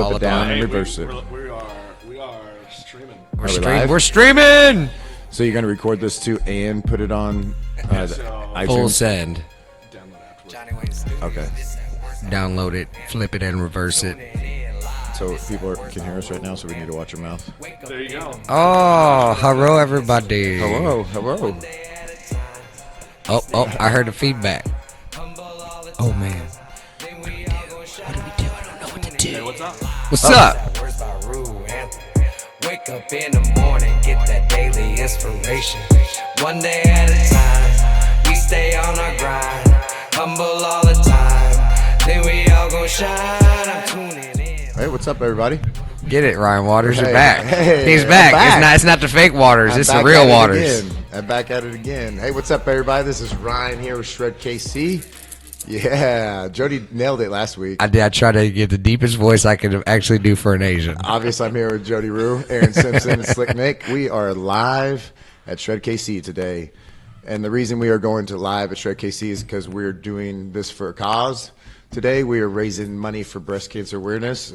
flip it down and reverse it. We are streaming. We're streaming. So you're gonna record this too and put it on iTunes? Full send. Okay. Download it, flip it, and reverse it. So people can hear us right now, so we need to watch our mouth. There you go. Oh, hello, everybody. Hello. Oh, I heard the feedback. Oh, man. What do we do? I don't know what to do. Hey, what's up? What's up? Wake up in the morning, get that daily inspiration. One day at a time, we stay on our grind. Humble all the time, then we all gon' shine. I'm tuning in. Hey, what's up, everybody? Get it, Ryan Waters. You're Hey, back. hey, He's I'm back. back. It's not the fake Waters. I'm It's the back real at it Waters. again. I'm back at it again. Hey, what's up, everybody? This is Ryan here with Shred KC. Yeah, Jody nailed it last week. I did. I tried to get the deepest voice I could actually do for an Asian. Obviously, I'm here with Jody Rue, Aaron Simpson, and Slick Nick. We are live at Shred KC today. And the reason we are going to live at Shred KC is because we're doing this for a cause. Today, we are raising money for breast cancer awareness.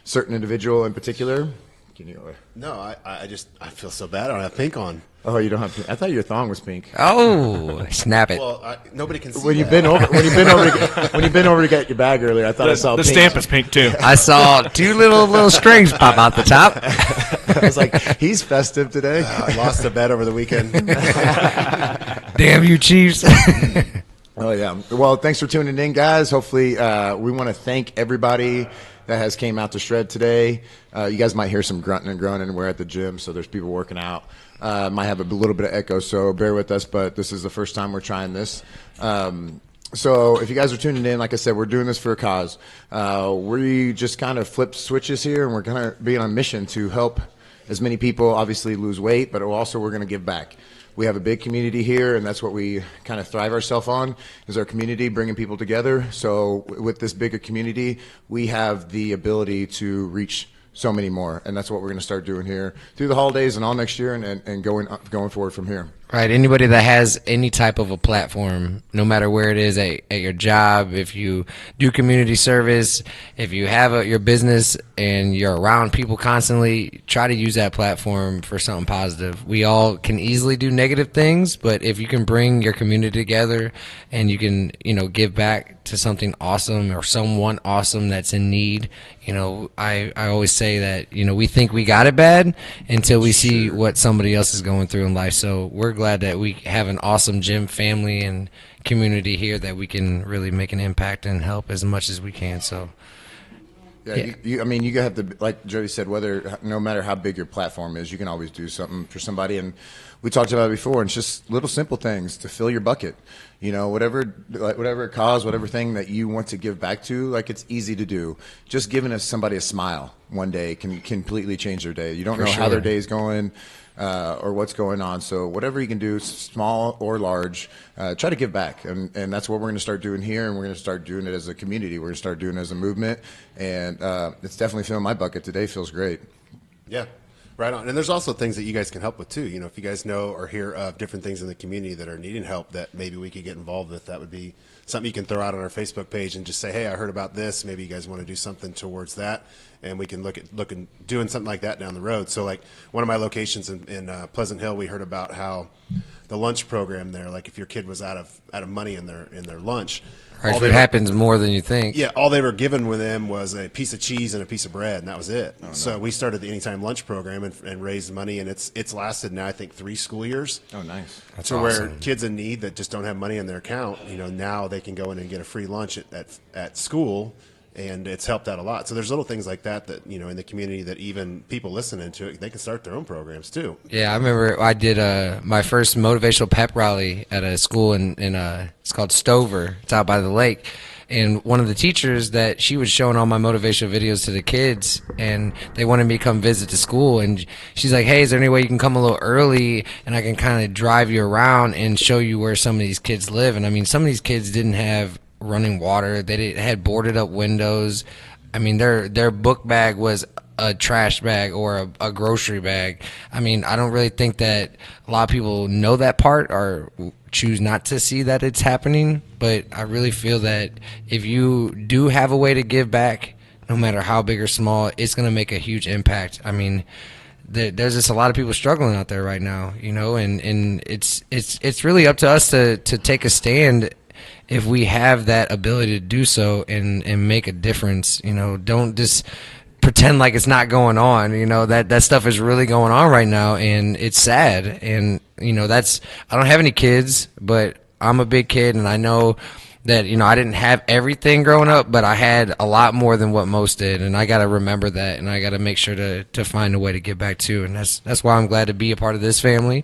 Certain individual in particular. Can you? No, I feel so bad. I don't have pink on. Oh, you don't have pink. I thought your thong was pink. Oh, snap it. Well, nobody can see When you've that. been over to get your bag earlier, I thought I saw The pink. stamp is pink too. I saw two little strings pop out the top. I was like, he's festive today. I lost a bet over the weekend. Damn you, Chiefs. Oh yeah. Well, thanks for tuning in, guys. Hopefully, we want to thank everybody that has came out to Shred today. You guys might hear some grunting and groaning. We're at the gym, so there's people working out. Might have a little bit of echo, so bear with us. But this is the first time we're trying this. So if you guys are tuning in, like I said, we're doing this for a cause. We just kind of flip switches here, and we're going to be on a mission to help as many people obviously lose weight, but also we're going to give back. We have a big community here, and that's what we kind of thrive ourselves on, is our community, bringing people together. So with this bigger community, we have the ability to reach so many more, and that's what we're going to start doing here through the holidays and all next year, and going forward from here. Right. Anybody that has any type of a platform, no matter where it is, at your job, if you do community service, if you have your business and you're around people constantly, try to use that platform for something positive. We all can easily do negative things, but if you can bring your community together and you can, give back to something awesome or someone awesome that's in need, I always say that, we think we got it bad until we see what somebody else is going through in life. So we're glad that we have an awesome gym family and community here that we can really make an impact and help as much as we can. So Yeah. You have to, like Jody said, no matter how big your platform is, you can always do something for somebody. And we talked about it before, and it's just little simple things to fill your bucket. Whatever cause, whatever thing that you want to give back to, like, it's easy to do. Just giving somebody a smile one day can completely change their day. You don't know how their day is going or what's going on. So whatever you can do, small or large, try to give back. And that's what we're going to start doing here, and we're going to start doing it as a community. We're going to start doing it as a movement, and it's definitely filling my bucket today. Feels great. Yeah, right on. And there's also things that you guys can help with too. If you guys know or hear of different things in the community that are needing help that maybe we could get involved with, that would be something you can throw out on our Facebook page and just say, hey, I heard about this. Maybe you guys want to do something towards that, and we can look at doing something like that down the road. So like one of my locations in Pleasant Hill, we heard about how the lunch program there, like if your kid was out of money in their lunch. right, it happens more than you think. Yeah, all they were given with them was a piece of cheese and a piece of bread, and that was it. Oh, no. So we started the Anytime Lunch program and raised money, and it's lasted now, I think, 3 school years. Oh, nice. That's awesome. awesome. Where kids in need that just don't have money in their account, now they can go in and get a free lunch at school, and it's helped out a lot. So there's little things like that in the community that even people listening to it, they can start their own programs too. Yeah, I remember I did my first motivational pep rally at a school in it's called Stover. It's out by the lake. And one of the teachers that she was showing all my motivational videos to the kids, and they wanted me to come visit the school. And she's like, hey, is there any way you can come a little early and I can kind of drive you around and show you where some of these kids live? And I mean, some of these kids didn't have running water. They had boarded up windows. I mean, their book bag was a trash bag or a grocery bag. I mean, I don't really think that a lot of people know that part or choose not to see that it's happening. But I really feel that if you do have a way to give back, no matter how big or small, it's going to make a huge impact. I mean, there's just a lot of people struggling out there right now, you know, and it's really up to us to take a stand if we have that ability to do so and make a difference. You know, don't just pretend like it's not going on. You know, that stuff is really going on right now, and it's sad. And you know, I don't have any kids, but I'm a big kid, and I know that, you know, I didn't have everything growing up, but I had a lot more than what most did, and I got to remember that, and I got to make sure to find a way to get back to, and that's why I'm glad to be a part of this family,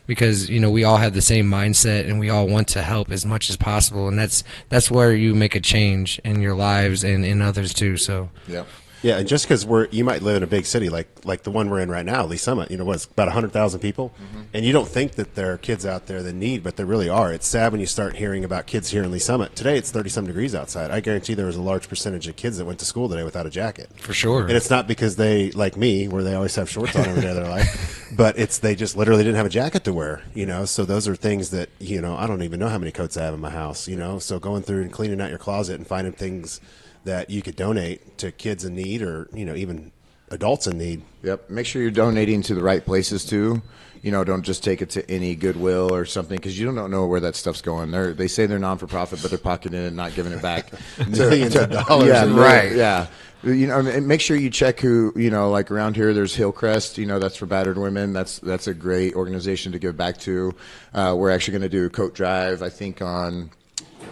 because, you know, we all have the same mindset, and we all want to help as much as possible, and that's where you make a change in your lives and in others too. So Yeah. Yeah, and just because you might live in a big city like the one we're in right now, Lee Summit, you know, what's about 100,000 people, and you don't think that there are kids out there that need, but there really are. It's sad when you start hearing about kids here in Lee Summit. Today it's 30-some degrees outside. I guarantee there was a large percentage of kids that went to school today without a jacket. for sure. And it's not because they, like me, where they always have shorts on every day of their life, but they just literally didn't have a jacket to wear, you know. So those are things that, you know, I don't even know how many coats I have in my house, you know. So going through and cleaning out your closet and finding things that you could donate to kids in need, or, you know, even adults in need. Yep. Make sure you're donating to the right places too. You know, don't just take it to any Goodwill or something, because you don't know where that stuff's going. They say they're non-for-profit, but they're pocketing it and not giving it back. Millions of dollars. Yeah, Right. Yeah. You know, and make sure you check who, you know, like around here, there's Hillcrest, you know, that's for battered women. That's a great organization to give back to. We're actually going to do a coat drive, I think, on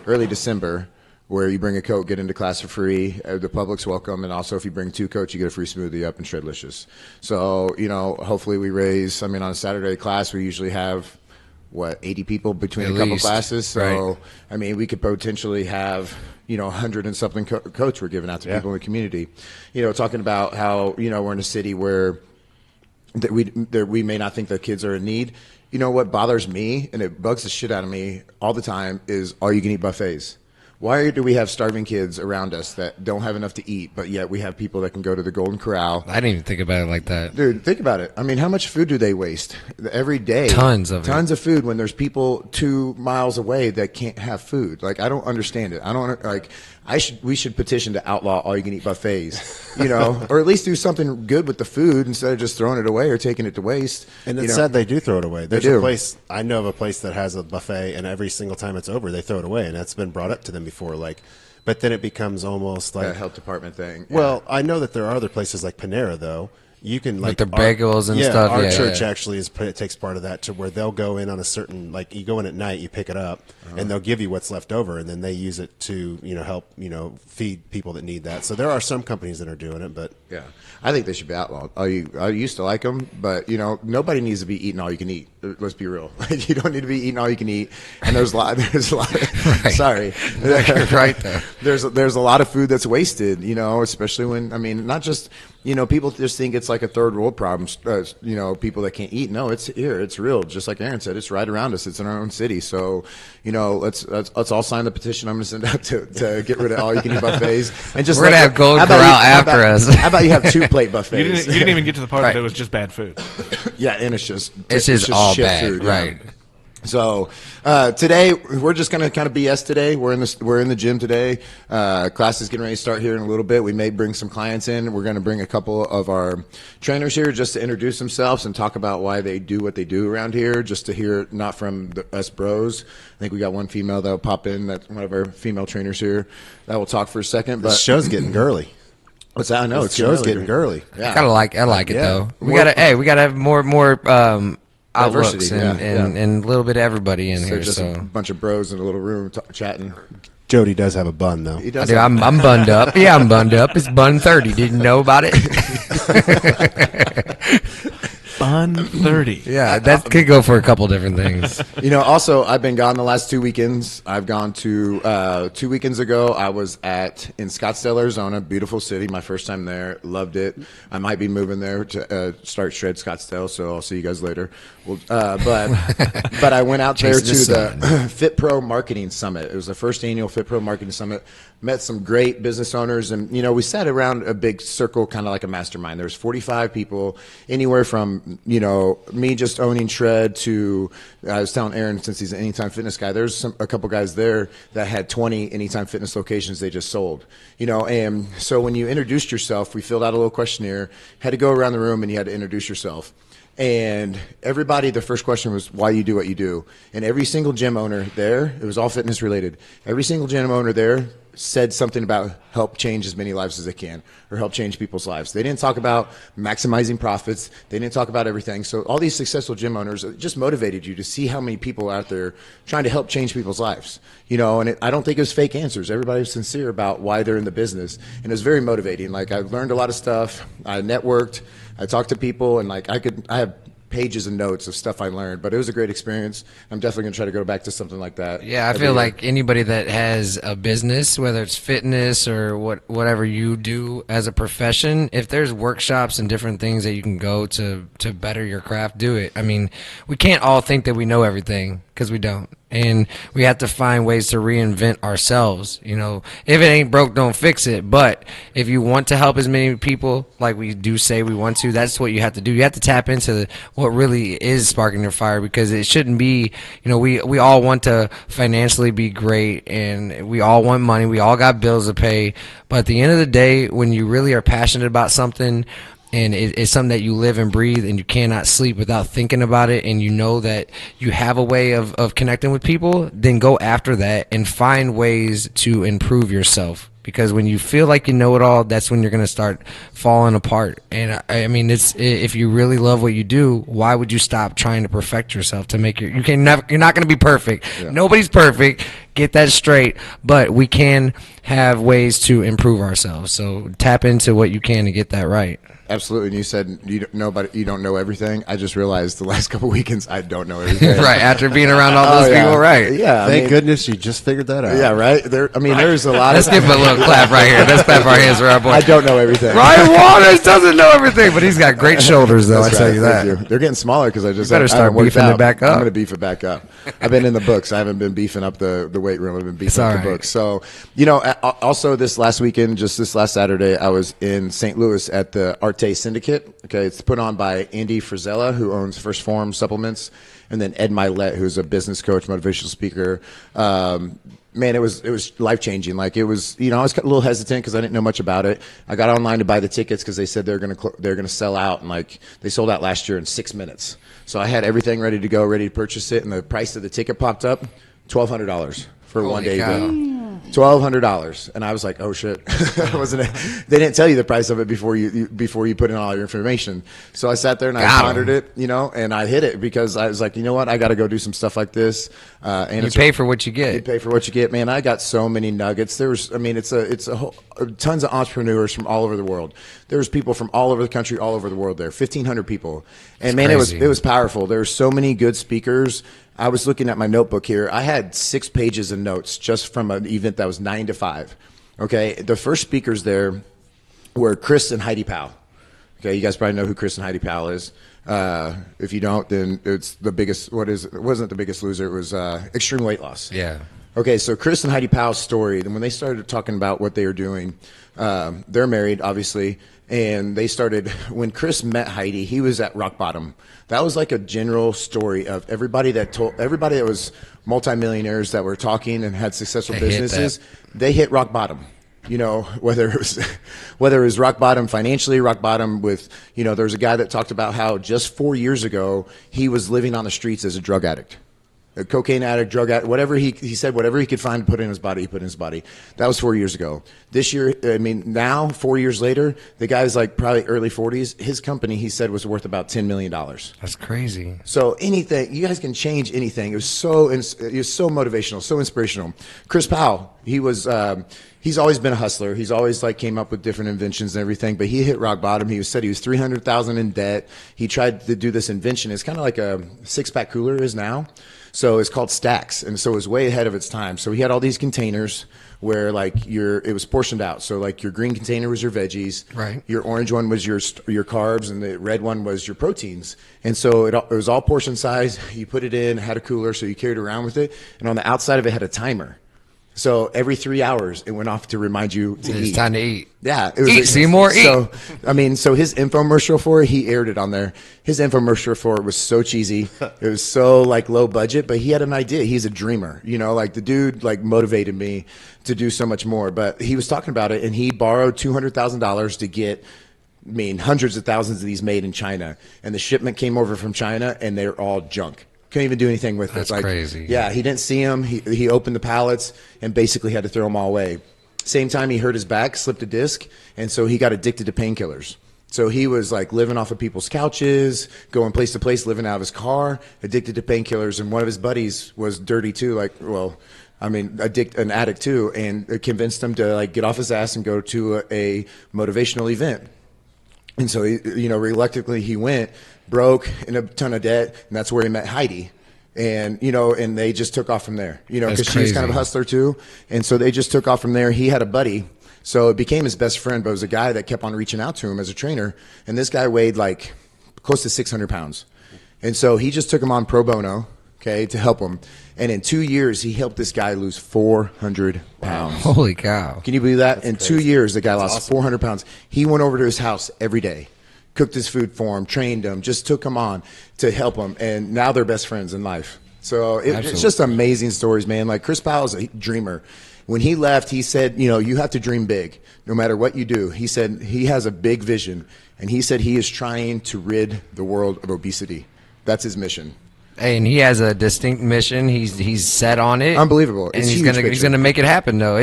early December, where you bring a coat, get into class for free. The public's welcome, and also if you bring 2 coats, you get a free smoothie up and Shredlicious. So, you know, hopefully we raise, I mean, on a Saturday class, we usually have, 80 people between At a couple least. classes. So, Right. I mean, we could potentially have, 100 and something coats we're giving out to people in the community. You know, talking about how, we're in a city where we may not think that kids are in need. You know what bothers me, and it bugs the shit out of me all the time, is all-you-can-eat buffets. Why do we have starving kids around us that don't have enough to eat, but yet we have people that can go to the Golden Corral? I didn't even think about it like that. Dude, think about it. I mean, how much food do they waste every day? Tons of it. Tons of food when there's people 2 miles away that can't have food. Like, I don't understand it. We should petition to outlaw all-you-can-eat buffets, or at least do something good with the food instead of just throwing it away or taking it to waste. And it's sad they do throw it away. There's do. a place, I know of a place that has a buffet, and every single time it's over, they throw it away, and that's been brought up to them before. But then it becomes almost like a health department thing. Well, I know that there are other places like Panera, though. You can With the bagels and stuff, Our yeah, church yeah. actually takes part of that, to where they'll go in on a certain, like, you go in at night, you pick it up, and they'll give you what's left over, and then they use it to help feed people that need that. So there are some companies that are doing it, but Yeah, I think they should be outlawed. I used to like them, but nobody needs to be eating all you can eat. Let's be real. You don't need to be eating all you can eat. And there's a lot. Right. Sorry, You're right though. There's a lot of food that's wasted. Especially when not just people just think it's like a third world problem. People that can't eat. No, it's here. It's real. Just like Aaron said, it's right around us. It's in our own city. So let's all sign the petition I'm going to send out to get rid of all you can eat buffets. And just We're gonna have Golden how about Corral how after about- us. How about you have 2-plate buffets? You didn't even get to the part Right. that it was just bad food. Yeah, and it's just all shit bad, food, yeah. right? So today we're just gonna kind of BS today. We're in the gym today. Class is getting ready to start here in a little bit. We may bring some clients in. We're gonna bring a couple of our trainers here just to introduce themselves and talk about why they do what they do around here. Just to hear not from us bros. I think we got one female that will pop in. That's one of our female trainers here that will talk for a second. But the show's getting girly. what's that? I know The it's show's getting girly. Yeah. I like it Yeah. though. We gotta have more outlooks Diversity, and a little bit of everybody in So here. just So a bunch of bros in a little room chatting. Jody does have a bun, though. He I does. do. have- I'm bunned up. Yeah, I'm bunned up. It's bun 30. Didn't know about it. Bun 30. Yeah, that could go for a couple different things. Also, I've been gone the last 2 weekends. I've gone to 2 weekends ago. I was in Scottsdale, Arizona, beautiful city. My first time there, loved it. I might be moving there to start Shred Scottsdale, so I'll see you guys later. Well, but I went out there to Chase the the Fit Pro Marketing Summit. It was the first annual Fit Pro Marketing Summit. Met some great business owners, and we sat around a big circle, kind of like a mastermind. There's 45 people, anywhere from Me just owning Shred to, I was telling Aaron, since he's an Anytime Fitness guy, there's a couple guys there that had 20 Anytime Fitness locations they just sold, and so when you introduced yourself, we filled out a little questionnaire, had to go around the room and you had to introduce yourself. And everybody, the first question was why you do what you do. And every single gym owner there, it was all fitness related. Every single gym owner there said something about help change as many lives as they can or help change people's lives. They didn't talk about maximizing profits. They didn't talk about everything. So all these successful gym owners just motivated you to see how many people out there trying to help change people's lives. I don't think it was fake answers. Everybody was sincere about why they're in the business. And it was very motivating. Like, I learned a lot of stuff. I networked. I talked to people, and I have pages and notes of stuff I learned, but it was a great experience. I'm definitely going to try to go back to something like that. Yeah, I feel like anybody that has a business, whether it's fitness or whatever you do as a profession, if there's workshops and different things that you can go to better your craft, do it. I mean, we can't all think that we know everything, because we don't. And we have to find ways to reinvent ourselves. If it ain't broke, don't fix it. But if you want to help as many people, like we do say we want to, that's what you have to do. You have to tap into what really is sparking your fire, because it shouldn't be, we all want to financially be great, and we all want money. We all got bills to pay. But at the end of the day, when you really are passionate about something, and it's something that you live and breathe, and you cannot sleep without thinking about it, and you know that you have a way of connecting with people, then go after that and find ways to improve yourself. Because when you feel like you know it all, that's when you're going to start falling apart. And I mean, if you really love what you do, why would you stop trying to perfect yourself to make you're not going to be perfect. Yeah. Nobody's perfect. Get that straight. But we can have ways to improve ourselves. So tap into what you can to get that right. Absolutely. And you said you don't know everything. I just realized the last couple weekends I don't know everything. Right. After being around all those people, right? Yeah. Thank goodness you just figured that out. Yeah. Right. There's a lot. Let's give him a little clap right here. Let's clap our hands for our boy. I don't know everything. Ryan Waters doesn't know everything, but he's got great shoulders, though. That's I tell you that. Thank you. They're getting smaller because I just better start beefing it back up. I'm going to beef it back up. I've been in the books. I haven't been beefing up the weight room. I've been beefing up the books. So also this last weekend, just this last Saturday, I was in St. Louis at the Arte Syndicate. Okay, it's put on by Andy Frizella, who owns First Form Supplements, and then Ed Milet, who's a business coach, motivational speaker. Man, it was life changing. Like, it was, I was a little hesitant because I didn't know much about it. I got online to buy the tickets because they said they're gonna sell out, and they sold out last year in 6 minutes. So I had everything ready to go, ready to purchase it, and the price of the ticket popped up, $1,200 for a one-day event. $1,200, and I was like, "Oh shit!" They didn't tell you the price of it before you put in all your information. So I sat there and I pondered it, and I hit it because I was like, you know what, I got to go do some stuff like this. And you pay for what you get. You pay for what you get, man. I got so many nuggets. It's a whole, tons of entrepreneurs from all over the world. There's people from all over the country, all over the world there. 1,500 people, and man, it was powerful. There were so many good speakers. I was looking at my notebook here. I had 6 pages of notes just from an event that was 9 to 5. Okay, the first speakers there were Chris and Heidi Powell. Okay, you guys probably know who Chris and Heidi Powell is. If you don't, then it's the biggest. It wasn't the Biggest Loser. It was Extreme Weight Loss. Yeah. Okay, so Chris and Heidi Powell's story. Then when they started talking about what they were doing, they're married, obviously. And they started, when Chris met Heidi, he was at rock bottom. That was like a general story of everybody that was multimillionaires that were talking and had successful businesses. They hit rock bottom. Whether it was rock bottom financially, rock bottom with, there was a guy that talked about how just 4 years ago, he was living on the streets as a drug addict. A cocaine addict, drug addict, whatever he said, whatever he could find to put in his body, he put in his body. That was 4 years ago. This year, now 4 years later, the guy's like probably early 40s. His company, he said, was worth about $10 million. That's crazy. So anything, you guys can change anything. It was so motivational, so inspirational. Chris Powell, he's always been a hustler. He's always came up with different inventions and everything, but he hit rock bottom. He said he was $300,000 in debt. He tried to do this invention. It's kind of like a 6-pack cooler is now. So it's called Stacks, and so it was way ahead of its time. So he had all these containers where it was portioned out. So your green container was your veggies, right? Your orange one was your carbs, and the red one was your proteins. And so it was all portion size. You put it in, had a cooler, so you carried it around with it, and on the outside of it had a timer. So every 3 hours, it went off to remind you to It's eat. time to eat. Yeah, it was Eat, Seymour, eat. So, I mean, so his infomercial for it, he aired it on there. His infomercial for it was so cheesy. It was so like low budget, but he had an idea. He's a dreamer, you know. Like the dude, like motivated me to do so much more. But he was talking about it, and he borrowed $200,000 to get. I mean, hundreds of thousands of these made in China, and the shipment came over from China, and they're all junk. Couldn't even do anything with That's it. Like, crazy. Yeah, he didn't see them. He opened the pallets and basically had to throw them all away. Same time, he hurt his back, slipped a disc, and so he got addicted to painkillers. So he was like living off of people's couches, going place to place, living out of his car, addicted to painkillers. And one of his buddies was dirty too, like, well, I mean, an addict too, and it convinced him to like get off his ass and go to a motivational event. And so, reluctantly he went, broke, in a ton of debt, and that's where he met Heidi. And, and they just took off from there, because she was kind of a hustler too. And so they just took off from there. He had a buddy. So it became his best friend, but it was a guy that kept on reaching out to him as a trainer. And this guy weighed like close to 600 pounds. And so he just took him on pro bono, okay, to help him. And in 2 years, he helped this guy lose 400 pounds. Holy cow. Can you believe that? In 2 years, the guy lost 400 pounds. He went over to his house every day, cooked his food for him, trained him, just took him on to help him. And now they're best friends in life. So it's just amazing stories, man. Like Chris Powell's a dreamer. When he left, he said, you have to dream big no matter what you do. He said he has a big vision. And he said he is trying to rid the world of obesity. That's his mission. And he has a distinct mission. He's set on it. Unbelievable. And It's he's gonna make it happen though.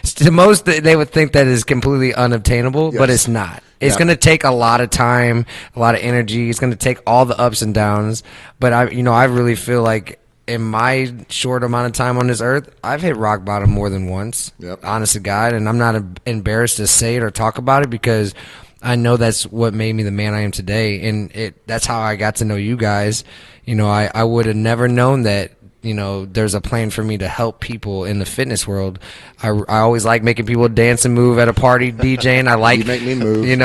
To most they would think that is completely unobtainable, but Yes. it's not. It's Yeah. gonna take a lot of time, a lot of energy. It's gonna take all the ups and downs. But I really feel like in my short amount of time on this earth, I've hit rock bottom more than once. Yep. Honest to God, and I'm not embarrassed to say it or talk about it because I know that's what made me the man I am today, and that's how I got to know you guys. I would have never known that, there's a plan for me to help people in the fitness world. I always like making people dance and move at a party, DJing. I like, You make me move. Drink.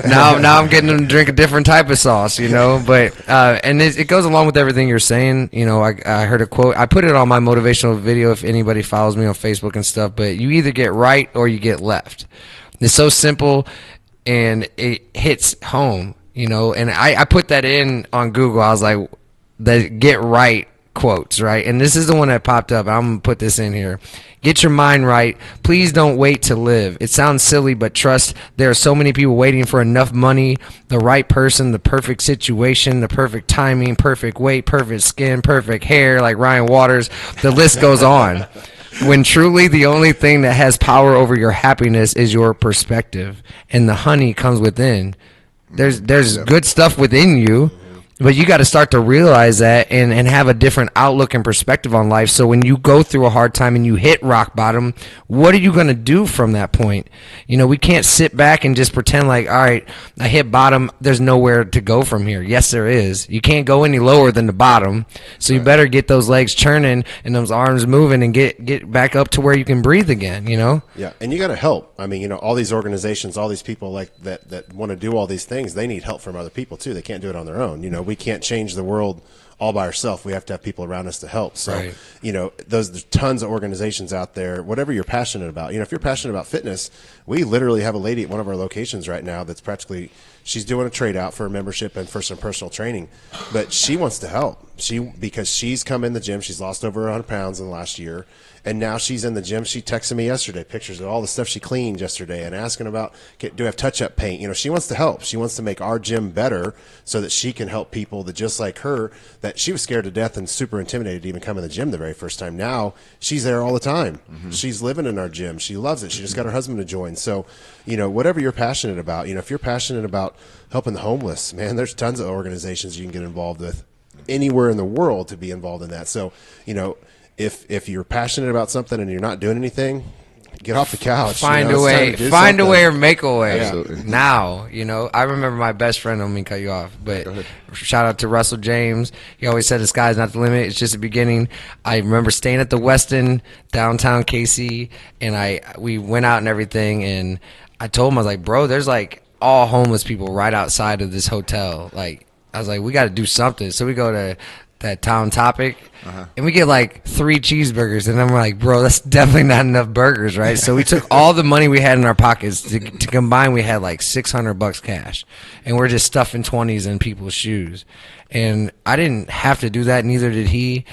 Now I'm getting them to drink a different type of sauce, but, and it goes along with everything you're saying. I heard a quote. I put it on my motivational video if anybody follows me on Facebook and stuff, but you either get right or you get left. It's so simple, and it hits home, and I put that in on Google. I was like, the get right quotes, right? And this is the one that popped up. I'm going to put this in here. Get your mind right. Please don't wait to live. It sounds silly, but trust, there are so many people waiting for enough money, the right person, the perfect situation, the perfect timing, perfect weight, perfect skin, perfect hair, like Ryan Waters. The list goes on. When truly the only thing that has power over your happiness is your perspective, and the honey comes within. There's good stuff within you, but you got to start to realize that and have a different outlook and perspective on life. So when you go through a hard time and you hit rock bottom, what are you going to do from that point? We can't sit back and just pretend like, all right, I hit bottom. There's nowhere to go from here. Yes, there is. You can't go any lower than the bottom. So you better get those legs churning and those arms moving and get back up to where you can breathe again, Yeah, and you got to help. I mean, all these organizations, all these people like that want to do all these things, they need help from other people too. They can't do it on their own. We can't change the world all by ourselves. We have to have people around us to help. So, right. There's tons of organizations out there, whatever you're passionate about. If you're passionate about fitness, we literally have a lady at one of our locations right now that's she's doing a trade out for a membership and for some personal training, but she wants to help. Because she's come in the gym, she's lost over 100 pounds in the last year. And now she's in the gym. She texted me yesterday pictures of all the stuff she cleaned yesterday and asking about, do I have touch-up paint? She wants to help. She wants to make our gym better so that she can help people that just like her, that she was scared to death and super intimidated to even come in the gym the very first time. Now she's there all the time. Mm-hmm. She's living in our gym. She loves it. She just got her husband to join. So, whatever you're passionate about, if you're passionate about helping the homeless, man, there's tons of organizations you can get involved with anywhere in the world to be involved in that. So, if you're passionate about something and you're not doing anything, get off the couch. Find a way or make a way. Absolutely. Now, I remember my best friend, I don't mean to cut you off, but shout out to Russell James. He always said the sky's not the limit. It's just the beginning. I remember staying at the Westin downtown KC, and we went out and everything, and I told him, I was like, bro, there's like all homeless people right outside of this hotel. Like, I was like, we got to do something. So we go to that town topic, and we get like 3 cheeseburgers, and I'm like, bro, that's definitely not enough burgers, right? So we took all the money we had in our pockets to combine. We had like $600 cash, and we're just stuffing 20s in people's shoes. And I didn't have to do that, neither did he.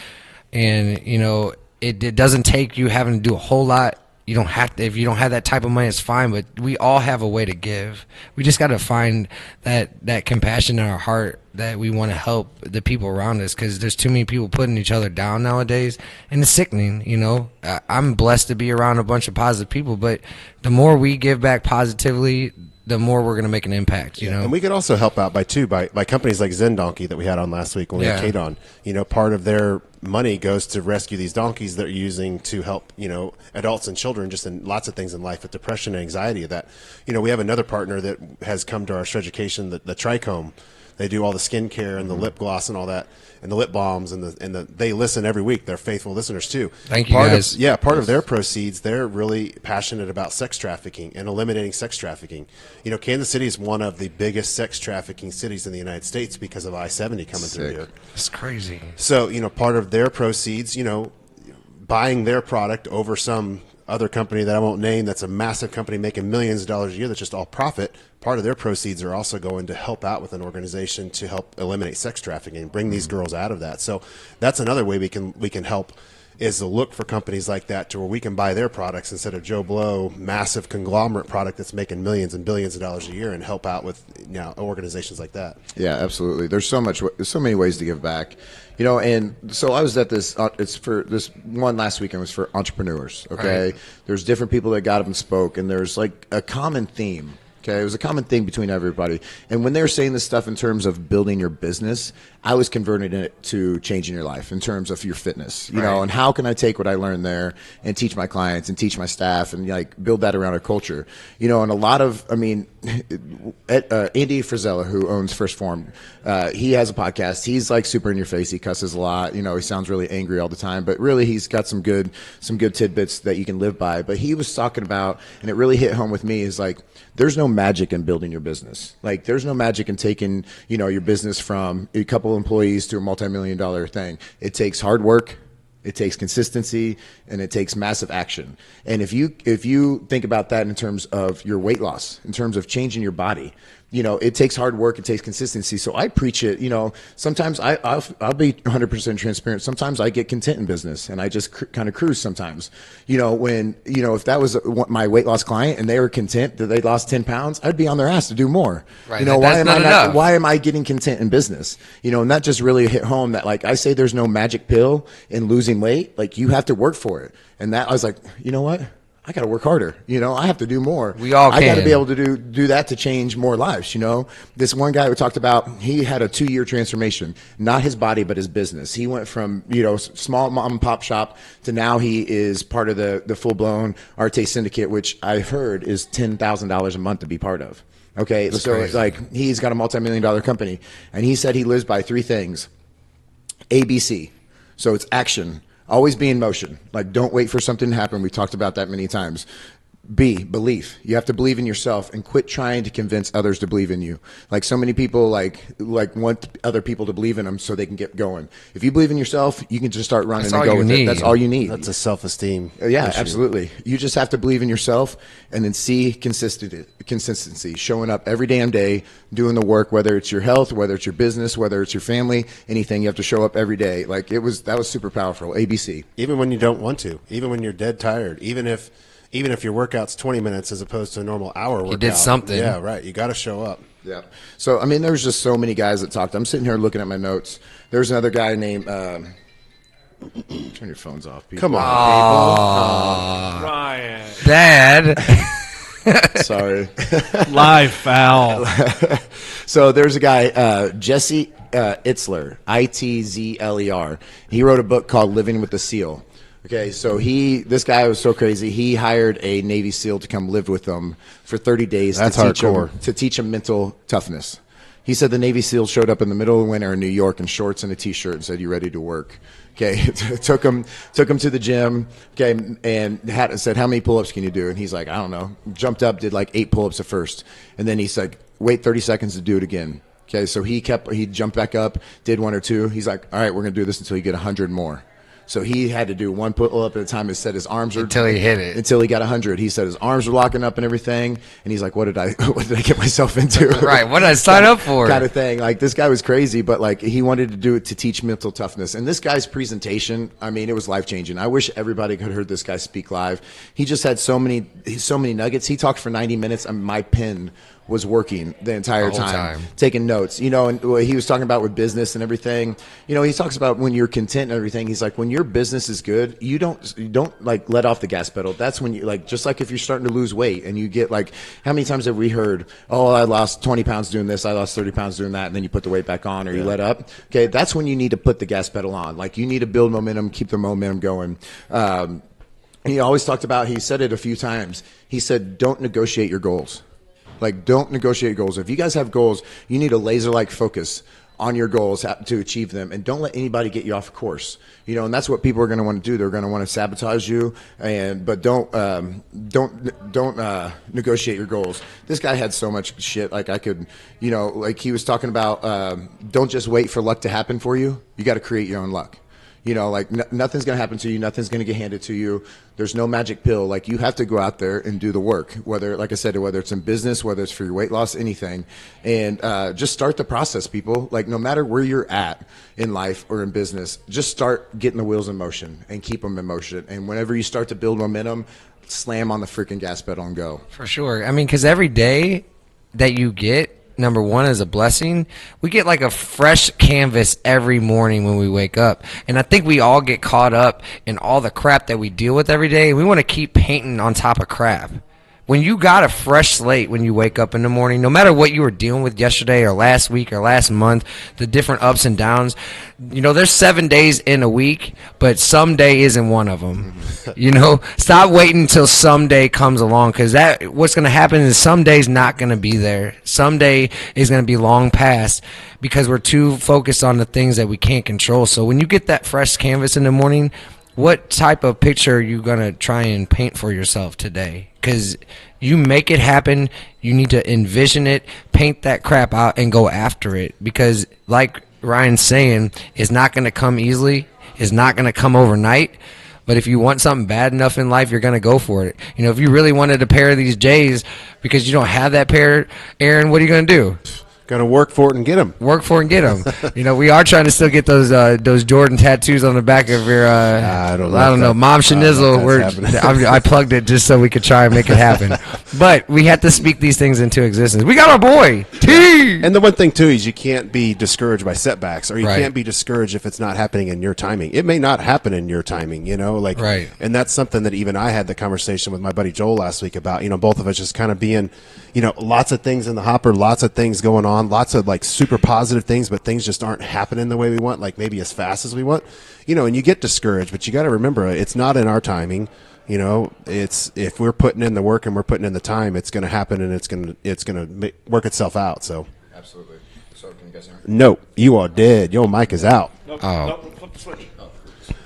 And you know, it doesn't take you having to do a whole lot. You don't have to, if you don't have that type of money, it's fine, but we all have a way to give. We just got to find that compassion in our heart that we want to help the people around us, because there's too many people putting each other down nowadays, and it's sickening. You know, I'm blessed to be around a bunch of positive people, but the more we give back positively, the more we're going to make an impact, you know. And we could also help out by companies like Zen Donkey that we had on last week when we had Kate on. You know, part of their money goes to rescue these donkeys they're using to help, you know, adults and children just in lots of things in life with depression and anxiety. That, you know, we have another partner that has come to our education, the Trichome. They do all the skincare and the lip gloss and all that, and the lip balms, and they listen every week. They're faithful listeners too. Thank you, guys. Part of their proceeds, they're really passionate about sex trafficking and eliminating sex trafficking. You know, Kansas City is one of the biggest sex trafficking cities in the United States because of I-70 coming through here. It's crazy. So, you know, part of their proceeds, you know, buying their product over some other company that I won't name that's a massive company making millions of dollars a year that's just all profit, part of their proceeds are also going to help out with an organization to help eliminate sex trafficking and bring these girls out of that. So that's another way we can help, is to look for companies like that to where we can buy their products instead of Joe Blow, massive conglomerate product that's making millions and billions of dollars a year, and help out with, you know, organizations like that. Yeah, absolutely. There's so many ways to give back, you know. And so I was at this. It's for this one last weekend was for entrepreneurs. Okay, right. There's different people that got up and spoke, and there's like a common theme. Okay, it was a common thing between everybody. And when they were saying this stuff in terms of building your business, I was converting it to changing your life in terms of your fitness, you know, and how can I take what I learned there and teach my clients and teach my staff and like build that around our culture, you know. And a lot of, I mean, Andy Frizella, who owns First Form, he has a podcast. He's like super in your face. He cusses a lot, you know, he sounds really angry all the time, but really he's got some good tidbits that you can live by. But he was talking about, and it really hit home with me, is like, there's no magic in building your business. Like, there's no magic in taking, you know, your business from a couple employees to a multi-million-dollar thing. It takes hard work, it takes consistency, and it takes massive action. And if you think about that in terms of your weight loss, in terms of changing your body, you know, it takes hard work, it takes consistency. So I preach it, you know. Sometimes I'll be 100% transparent. Sometimes I get content in business and I just kind of cruise sometimes. You know, when, you know, if that was my weight loss client and they were content that they lost 10 pounds, I'd be on their ass to do more. Right. You know, why am I getting content in business? You know, and that just really hit home that, like, I say there's no magic pill in losing weight. Like, you have to work for it. And that, I was like, you know what? I got to work harder. You know, I have to do more. We all can. I got to be able to do that to change more lives. You know, this one guy we talked about, he had a 2-year transformation, not his body, but his business. He went from, you know, small mom and pop shop to now he is part of the full blown Arte Syndicate, which I heard is $10,000 a month to be part of. Okay. That's so crazy. it's like, he's got a multi-million-dollar company, and he said he lives by 3 things. ABC. So it's action. Always be in motion. Like, don't wait for something to happen. We've talked about that many times. B, belief. You have to believe in yourself and quit trying to convince others to believe in you. Like, so many people like want other people to believe in them so they can get going. If you believe in yourself, you can just start running and go with it. That's all you need. That's a self-esteem Yeah, issue. Absolutely. You just have to believe in yourself and then see consistency, showing up every damn day, doing the work, whether it's your health, whether it's your business, whether it's your family, anything. You have to show up every day. Like, that was super powerful. ABC. Even when you don't want to, even when you're dead tired, even if your workout's 20 minutes as opposed to a normal hour workout. You did something. Yeah, right. You got to show up. Yeah. So, I mean, there's just so many guys that talked. I'm sitting here looking at my notes. There's another guy named turn your phones off, people. Come on, Ryan. Dad. Sorry. Live foul. So there's a guy, Jesse Itzler, Itzler. He wrote a book called Living with the SEAL. Okay, so this guy was so crazy. He hired a Navy SEAL to come live with them for 30 days to teach him mental toughness. He said the Navy SEAL showed up in the middle of winter in New York in shorts and a T-shirt and said, "You ready to work?" Okay, took him to the gym. Okay, and said, "How many pull-ups can you do?" And he's like, "I don't know." Jumped up, did like 8 pull-ups at first, and then he said, "Wait 30 seconds to do it again." Okay, so he jumped back up, did 1 or 2. He's like, all right, we're going to do this until you get 100 more. So he had to do 1 pull-up at a time. It said his arms were Until he hit it. Until he got 100. He said his arms were locking up and everything. And he's like, what did I get myself into? Right. What did I sign up for? Kind of thing. Like, this guy was crazy, but like, he wanted to do it to teach mental toughness. And this guy's presentation, I mean, it was life-changing. I wish everybody could have heard this guy speak live. He just had so many nuggets. He talked for 90 minutes, and my pen was working the entire time, taking notes, and what he was talking about with business and everything. He talks about when you're content and everything. He's like, when your business is good, you don't like let off the gas pedal. That's when you like, just like if you're starting to lose weight and you get like, how many times have we heard, oh, I lost 20 pounds doing this, I lost 30 pounds doing that, and then you put the weight back on or you let up. Okay, that's when you need to put the gas pedal on. Like, you need to build momentum, keep the momentum going. He always talked about, he said it a few times, he said, don't negotiate your goals. Like, don't negotiate goals. If you guys have goals, you need a laser-like focus on your goals to achieve them, and don't let anybody get you off course. And that's what people are going to want to do. They're going to want to sabotage you, but don't negotiate your goals. This guy had so much shit. Like, I could, like he was talking about, don't just wait for luck to happen for you. You got to create your own luck. Like nothing's going to happen to you. Nothing's going to get handed to you. There's no magic pill. Like, you have to go out there and do the work, whether, like I said, whether it's in business, whether it's for your weight loss, anything. And just start the process, people. Like, no matter where you're at in life or in business, just start getting the wheels in motion and keep them in motion. And whenever you start to build momentum, slam on the freaking gas pedal and go. For sure. I mean, because every day that you get, number one, is a blessing. We get like a fresh canvas every morning when we wake up. And I think we all get caught up in all the crap that we deal with every day. We want to keep painting on top of crap. When you got a fresh slate when you wake up in the morning, no matter what you were dealing with yesterday or last week or last month, the different ups and downs, there's 7 days in a week, but some day isn't one of them. Stop waiting until some day comes along, because what's going to happen is some day's not going to be there. Some day is going to be long past, because we're too focused on the things that we can't control. So when you get that fresh canvas in the morning, what type of picture are you going to try and paint for yourself today? Because you make it happen. You need to envision it, paint that crap out, and go after it. Because like Ryan's saying, it's not going to come easily. It's not going to come overnight. But if you want something bad enough in life, you're going to go for it. If you really wanted a pair of these J's because you don't have that pair, Aaron, what are you going to do? Got to work for it and get them. Work for it and get them. We are trying to still get those Jordan tattoos on the back of your. I don't know, Mom Schnizzle. I plugged it just so we could try and make it happen. But we have to speak these things into existence. We got our boy T. And the one thing too is you can't be discouraged by setbacks, or you can't be discouraged if it's not happening in your timing. It may not happen in your timing, Right. And that's something that even I had the conversation with my buddy Joel last week about. Both of us just kind of being, lots of things in the hopper, lots of things going on. Lots of like super positive things, but things just aren't happening the way we want, like maybe as fast as we want, and you get discouraged, but you got to remember it's not in our timing. It's, if we're putting in the work and we're putting in the time, it's going to happen, and it's going to work itself out. So absolutely. So can you guys hear me? No, you are dead. Your mic is out. Flip the switch.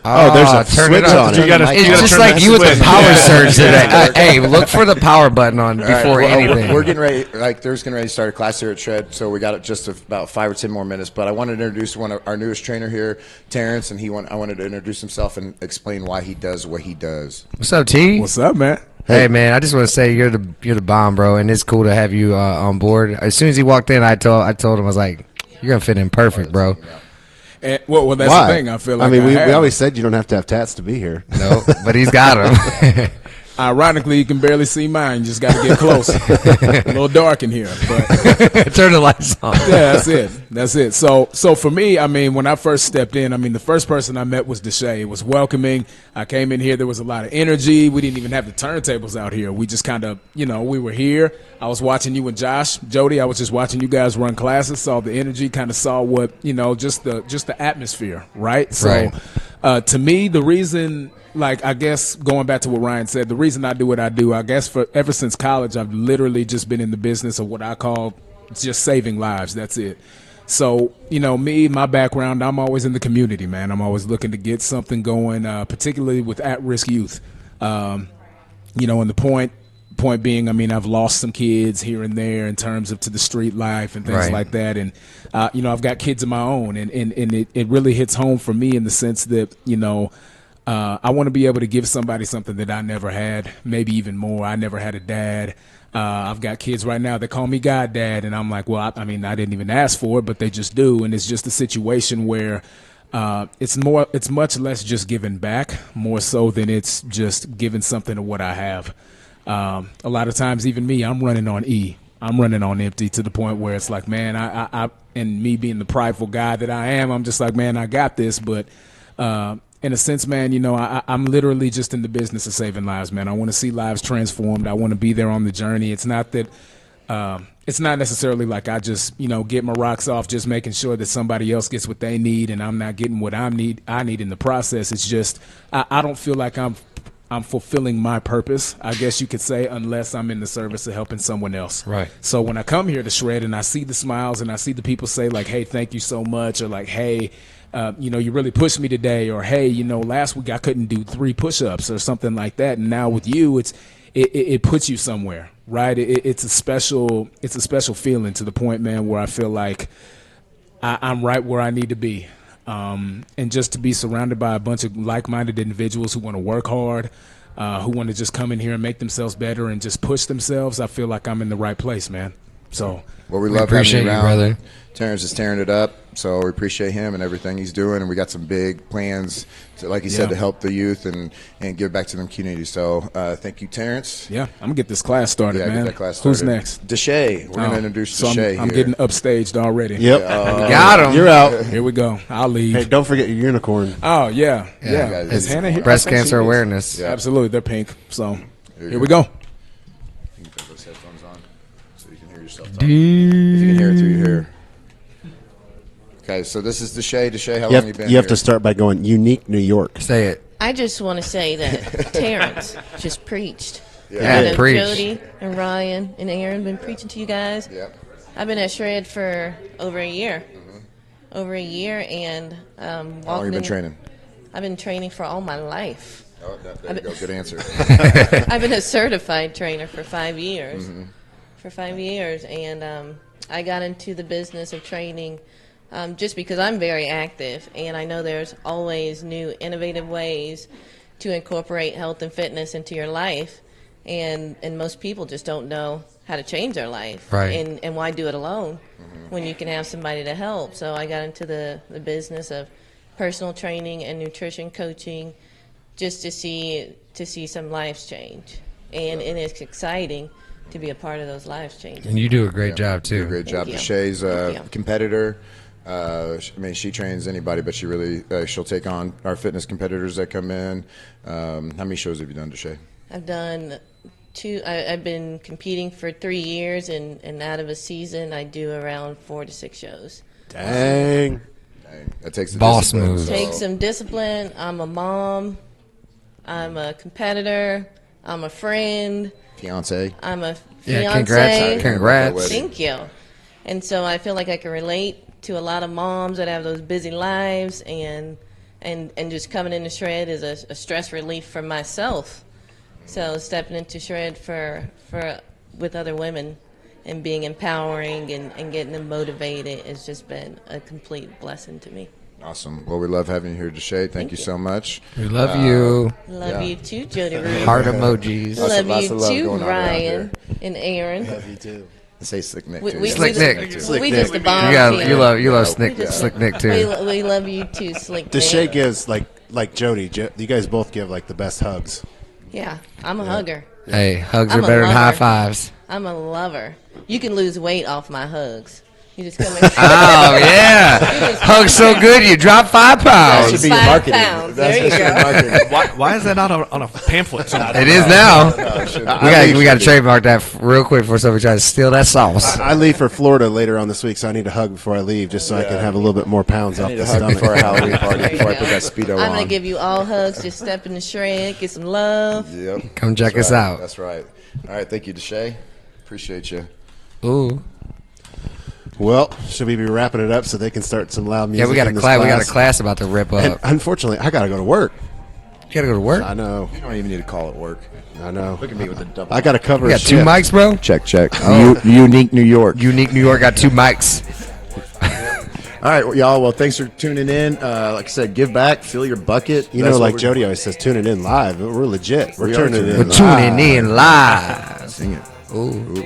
There's a switch on it. It's just like you with the power surge today. Hey, look for the power button on before anything. We're getting ready. Like, there's getting ready to start a class here at Shred, so we got it just about 5 or 10 more minutes. But I wanted to introduce one of our newest trainer here, Terrence, and I wanted to introduce himself and explain why he does what he does. What's up, T? What's up, man? Hey, man, I just want to say you're the bomb, bro, and it's cool to have you on board. As soon as he walked in, I told him, I was like, you're gonna fit in perfect, bro. And, well, that's Why? the thing. I feel like we always said you don't have to have tats to be here. No, but he's got them. Ironically, you can barely see mine. You just got to get close. A little dark in here, but turn the lights on. Yeah, that's it. So for me, when I first stepped in, the first person I met was Deshae. It was welcoming. I came in here. There was a lot of energy. We didn't even have the turntables out here. We just kind of, we were here. I was watching you and Josh, Jody. I was just watching you guys run classes. Saw the energy. Kind of saw what just the atmosphere, right? So, to me, the reason. Like, I guess going back to what Ryan said, the reason I do what I do, I guess ever since college, I've literally just been in the business of what I call just saving lives. That's it. So, my background, I'm always in the community, man. I'm always looking to get something going, particularly with at-risk youth. And the point point being, I mean, I've lost some kids here and there in terms of to the street life and things Right. like that. And, I've got kids of my own, and it really hits home for me in the sense that, I want to be able to give somebody something that I never had, maybe even more. I never had a dad. I've got kids right now that call me God Dad, and I'm like, well, I mean, I didn't even ask for it, but they just do. And it's just a situation where it's much less just giving back, more so than it's just giving something of what I have. A lot of times, even me, I'm running on E. I'm running on empty to the point where it's like, man, I and me being the prideful guy that I am, I'm just like, man, I got this, but in a sense, man, I'm literally just in the business of saving lives, man. I want to see lives transformed. I want to be there on the journey. It's not that, it's not necessarily like I just, get my rocks off just making sure that somebody else gets what they need and I'm not getting what I need in the process. It's just, I don't feel like I'm fulfilling my purpose, I guess you could say, unless I'm in the service of helping someone else. Right. So when I come here to Shred and I see the smiles and I see the people say like, hey, thank you so much, or like, hey, you really pushed me today, or hey, last week I couldn't do 3 push-ups or something like that, and now with you, it puts you somewhere, right? It's a special feeling to the point, man, where I feel like I'm right where I need to be, and just to be surrounded by a bunch of like-minded individuals who want to work hard, who want to just come in here and make themselves better and just push themselves. I feel like I'm in the right place, man. So, Well, we We love having appreciate you you, around. brother. Terrence is tearing it up, so we appreciate him and everything he's doing. And we got some big plans, like he said, Yeah. to help the youth and give back to them communities. So thank you, Terrence. yeah, I'm going to get this class started, Yeah, man. get that class started. Who's next? Deshay. We're going to Oh, introduce so Deshay I'm here. getting upstaged already. Yep. Got him. You're out. Here we go. I'll leave. Hey, don't forget your unicorn. Oh, yeah. Yeah. Yeah. guys, Is Hannah here? Breast I think she cancer is. awareness. Yeah. Absolutely. They're pink. So you here go. we go. You can put those headphones on so you can hear yourself talk. If you can hear it through your hair. Okay, so this is Deshay. Deshay, how long you been You have here? to start by going unique New York. Say it. I just want to say that Terrence just preached. Yeah, I know preach. Jody and Ryan and Aaron been preaching to you guys. Yep. I've been at Shred for over a year. Over a year, and How long you walking been in- training? I've been training for all my life. Oh, there you go. Good answer. I've been a certified trainer for 5 years. For 5 years, and I got into the business of training just because I'm very active, and I know there's always new, innovative ways to incorporate health and fitness into your life, and most people just don't know how to change their life, Right. and why do it alone when you can have somebody to help. So I got into the business of personal training and nutrition coaching, just to see some lives change, and it's exciting to be a part of those lives changing. And you do a great job, Do a too. great job. you. Deshay's a Thank you. competitor. I mean, she trains anybody, but she really she'll take on our fitness competitors that come in. How many shows have you done, Deshay? I've done 2. I've been competing for 3 years, and out of a season, I do around 4 to 6 shows. Dang. Dang, that takes the Boss discipline, moves. so- Take some discipline. I'm a mom. I'm a competitor. I'm a friend. Fiance. I'm a Yeah, fiance. congrats. Thank you. And so I feel like I can relate to a lot of moms that have those busy lives, and just coming into Shred is a stress relief for myself. So stepping into Shred for with other women and being empowering and getting them motivated has just been a complete blessing to me. Awesome. Well, we love having you here, Deshay. Thank you you. so much. We love you. Love Yeah. you too, Jody Ruth. Heart emojis. Lots of- Love lots you of love too, going on around Ryan and Aaron. You too. Say Slick Nick, We, too. we, Slick we Nick. Just, Slick we Nick. just a bomb You got team. you love Slick just- Slick Nick too. We love you too, Slick Deshay Nick. gives like Jody. You guys both give like the best hugs. Yeah, I'm a hugger. Hey, hugs I'm are a better than high lover. fives. I'm a lover. You can lose weight off my hugs. You just come in. Oh yeah, hugs so good you drop 5 That pounds. should be your 5 marketing. pounds. That's There you just your go. marketing. Why is that not on a pamphlet somewhere? It is now. We got to trade. trademark that real quick before somebody tries to steal that sauce. I leave for Florida later on this week, so I need a hug before I leave, just so I can have a little bit more pounds off I need the a hug stomach. before a Halloween party There you before I go. put that Speedo on. I'm going to give you all hugs. Just step in the Shred, get some love. Yep. Come check That's us right. out. That's right. All right. Thank you, Deshay. Appreciate you. Ooh, Well, should we be wrapping it up so they can start some loud music? yeah, we got in a this class. We got a class class about to rip And up. unfortunately, I got to go to work. You gotta go to work. I know. You don't even need to call it work. I know. Look at me with the double. I got to cover. You a got two shift. mics, bro. Check. Unique New York. Unique New York got 2 mics. All right, well, y'all. Well, thanks for tuning in. Like I said, give back, fill your bucket. You That's know, what like we're- Jody always says, tuning in live. We're legit. We're We are turning tuning in. in. We're tuning in live. Sing it. Ooh.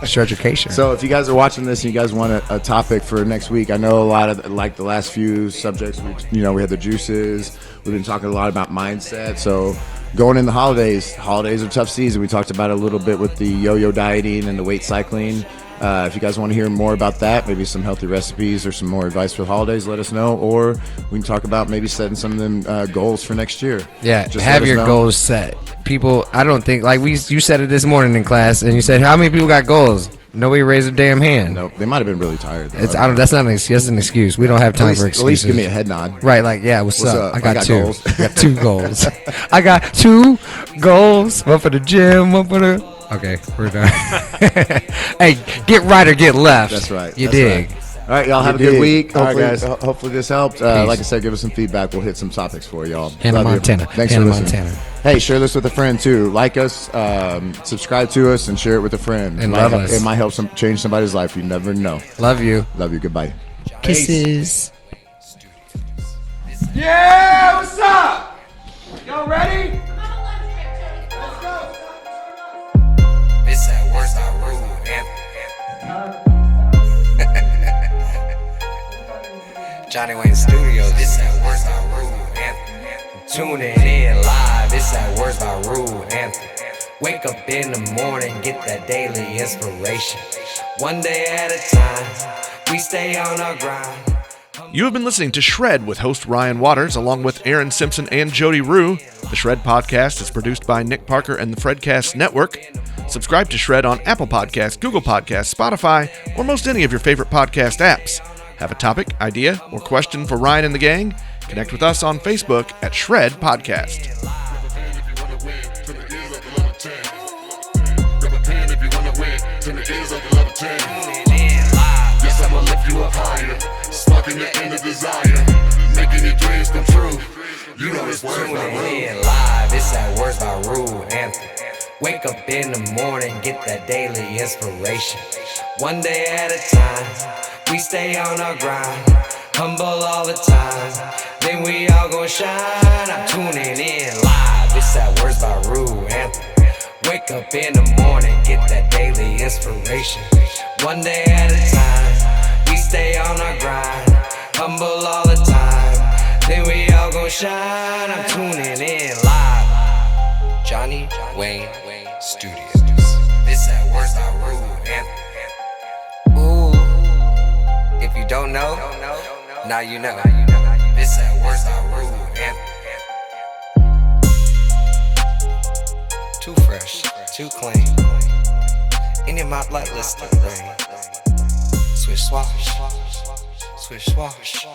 Education. So if you guys are watching this and you guys want a topic for next week, I know a lot of like the last few subjects. We had the juices. We've been talking a lot about mindset. So going in the holidays are a tough season. We talked about it a little bit with the yo-yo dieting and the weight cycling. If you guys want to hear more about that, maybe some healthy recipes or some more advice for the holidays, let us know. Or we can talk about maybe setting some of them goals for next year. Yeah, Just have let us your know. goals set. People, I don't think, like you said it this morning in class, and you said, how many people got goals? Nobody raised a damn hand. Nope, they might have been really tired. Though. That's not an excuse. That's an excuse. We don't have time for excuses. At least give me a head nod. Right, like, yeah, what's What's up? up? I got 2. goals. I got 2 goals. I got 2 goals. One for the gym, one for the... Okay, we're done. Hey, get right or get left. That's right. You That's dig. right. All right, y'all have a You good dig. week. All right, Hopefully, guys. hopefully this helped. Like I said, give us some feedback. We'll hit some topics for y'all. Hannah Love you. Montana. Thanks Hannah for listening. Montana. Hey, share this with a friend too. Like us, subscribe to us, and share it with a friend. And It might love help- us. It might help change somebody's life. You never know. Love you. Love you. Goodbye. Kisses. Yeah, what's up? Y'all ready? This that worst I rude, Johnny Wayne Studios, this that worst I rude, tuning in live, this that worst I rude, wake up in the morning, get that daily inspiration. One day at a time, we stay on our grind. You have been listening to Shred with host Ryan Waters, along with Aaron Simpson and Jody Rue. The Shred podcast is produced by Nick Parker and the Fredcast Network. Subscribe to Shred on Apple Podcasts, Google Podcasts, Spotify, or most any of your favorite podcast apps. Have a topic, idea, or question for Ryan and the gang? Connect with us on Facebook at Shred Podcast. Yes, I'ma lift you up higher. Sparking your inner desire. Making your dreams come true. You know it's words by Rue. Live, it's that words by Rue anthem. Wake up in the morning, get that daily inspiration. One day at a time, we stay on our grind. Humble all the time, then we all gon' shine. I'm tuning in live, it's that words by Rue anthem. Wake up in the morning, get that daily inspiration. One day at a time, we stay on our grind. Humble all the time, then we all gon' shine. I'm tuning in live. Johnny Wayne Studios. This that words I rude anthem. Ooh, if you don't know, now you know. This that words I rude anthem. Too fresh, too clean. In your mouth like Lister rain. Swish swash, swish swash.